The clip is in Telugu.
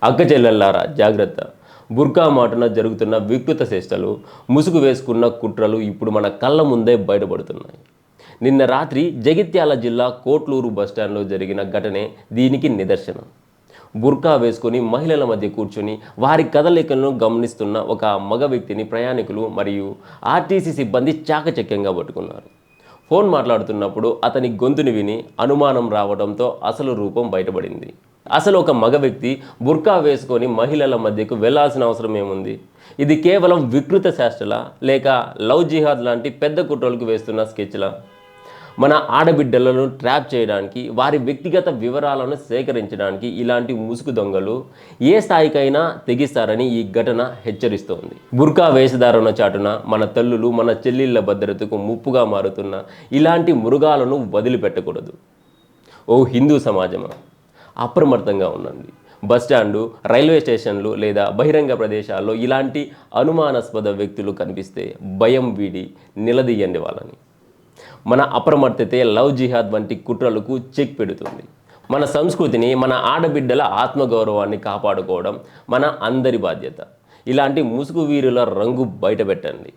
అక్క చెల్లెల్లారా జాగ్రత్త. బుర్కా మాటున జరుగుతున్న వికృత చేష్టలు, ముసుగు వేసుకున్న కుట్రలు ఇప్పుడు మన కళ్ళ ముందే బయటపడుతున్నాయి. నిన్న రాత్రి జగిత్యాల జిల్లా కోట్లూరు బస్టాండ్లో జరిగిన ఘటనే దీనికి నిదర్శనం. బుర్కా వేసుకొని మహిళల మధ్య కూర్చొని వారి కదలికలను గమనిస్తున్న ఒక మగ వ్యక్తిని ప్రయాణికులు మరియు ఆర్టీసీ సిబ్బంది చాకచక్యంగా పట్టుకున్నారు. ఫోన్ మాట్లాడుతున్నప్పుడు అతని గొంతుని విని అనుమానం రావడంతో అసలు రూపం బయటపడింది. అసలు ఒక మగ వ్యక్తి బుర్కా వేసుకొని మహిళల మధ్యకు వెళ్లాల్సిన అవసరం ఏముంది? ఇది కేవలం వికృత శాస్త్రలా లేక లవ్ జిహాద్ లాంటి పెద్ద కుట్రలకు వేస్తున్న స్కెచ్లా? మన ఆడబిడ్డలను ట్రాప్ చేయడానికి, వారి వ్యక్తిగత వివరాలను సేకరించడానికి ఇలాంటి ముసుగు దొంగలు ఏ స్థాయికైనా తెగిస్తారని ఈ ఘటన హెచ్చరిస్తోంది. బుర్కా వేషధారణ చాటున మన తల్లులు, మన చెల్లిళ్ళ భద్రతకు ముప్పుగా మారుతున్న ఇలాంటి మృగాలను వదిలిపెట్టకూడదు. ఓ హిందూ సమాజమా, అప్రమత్తంగా ఉండండి. బస్టాండు, రైల్వే స్టేషన్లు లేదా బహిరంగ ప్రదేశాల్లో ఇలాంటి అనుమానాస్పద వ్యక్తులు కనిపిస్తే భయం వీడి నిలదీయండి వాళ్ళని. మన అప్రమత్తతే లవ్ జిహాద్ వంటి కుట్రలకు చెక్ పెడుతుంది. మన సంస్కృతిని, మన ఆడబిడ్డల ఆత్మగౌరవాన్ని కాపాడుకోవడం మన అందరి బాధ్యత. ఇలాంటి ముసుగు వీరుల రంగు బయటపెట్టండి.